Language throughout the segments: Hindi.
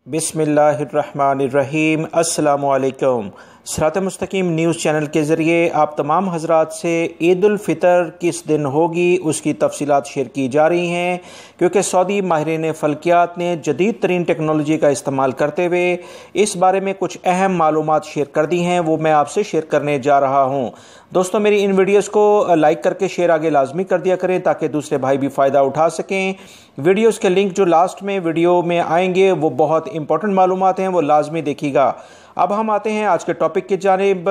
बिस्मिल्लाहिर्रहमानिर्रहीम। अस्सलामुअलैकुम। सिरात मुस्तकीम न्यूज़ चैनल के ज़रिए आप तमाम हज़रात से ईद उल फ़ितर किस दिन होगी उसकी तफसीलात शेयर की जा रही हैं, क्योंकि सऊदी माहिरीन फ़ल्कियात ने जदीद तरीन टेक्नोलॉजी का इस्तेमाल करते हुए इस बारे में कुछ अहम मालूमात शेयर कर दी हैं, वो मैं आपसे शेयर करने जा रहा हूँ। दोस्तों, मेरी इन वीडियोज़ को लाइक करके शेयर आगे लाजमी कर दिया करें ताकि दूसरे भाई भी फ़ायदा उठा सकें। वीडियोज़ के लिंक जो लास्ट में वीडियो में आएंगे वो बहुत इंपॉर्टेंट मालूमात हैं, वो लाजमी देखिएगा। अब हम आते हैं आज के टॉपिक की जानिब,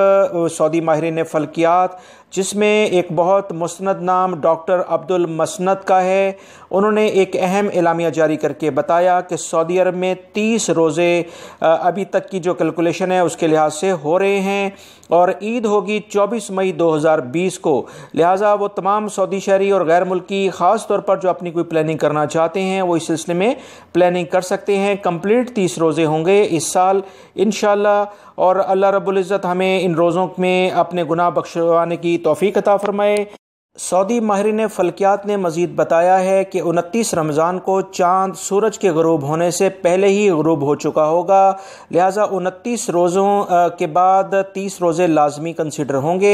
सऊदी माहिरीन फ़ल्कियात, जिसमें एक बहुत मुस्नद नाम डॉक्टर अब्दुल मसनद का है। उन्होंने एक अहम एलामिया जारी करके बताया कि सऊदी अरब में 30 रोज़े अभी तक की जो कैलकुलेशन है उसके लिहाज से हो रहे हैं और ईद होगी 24 मई 2020 को। लिहाजा वो तमाम सऊदी शहरी और गैर मुल्की ख़ास तौर पर जो अपनी कोई प्लानिंग करना चाहते हैं वो इस सिलसिले में प्लानिंग कर सकते हैं। कंप्लीट 30 रोज़े होंगे इस साल इंशाअल्लाह, और अल्लाह रब्बुल इज़्ज़त हमें इन रोज़ों में अपने गुनाह बख्शवाने की तौफीक अता फरमाए। सऊदी माहिरीन फ़ल्कियात ने मज़ीद बताया है कि 29 रमज़ान को चाँद सूरज के ग़ुरूब होने से पहले ही ग़ुरूब हो चुका होगा। लिहाजा 29 रोज़ों के बाद 30 रोज़े लाजमी कंसिडर होंगे।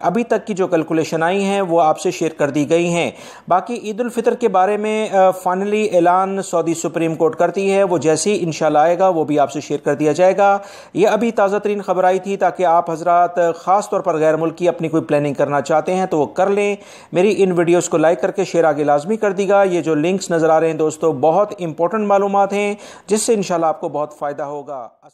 अभी तक की जो कैलकुलेशन आई हैं वो आपसे शेयर कर दी गई हैं। बाकी ईद उल फ़ितर के बारे में फ़ाइनली ऐलान सऊदी सुप्रीम कोर्ट करती है, वो जैसे ही इंशाअल्लाह आएगा वो भी आपसे शेयर कर दिया जाएगा। ये अभी ताज़ा तरीन खबर आई थी ताकि आप हज़रात ख़ास तौर पर गैर मुल्की अपनी कोई प्लानिंग करना चाहते हैं तो वो कर लें। मेरी इन वीडियोस को लाइक करके शेयर आगे लाजमी कर दीजिएगा। ये जो लिंक्स नज़र आ रहे हैं दोस्तों, बहुत इंपॉर्टेंट मालूमात हैं जिससे इंशाल्लाह आपको बहुत फ़ायदा होगा।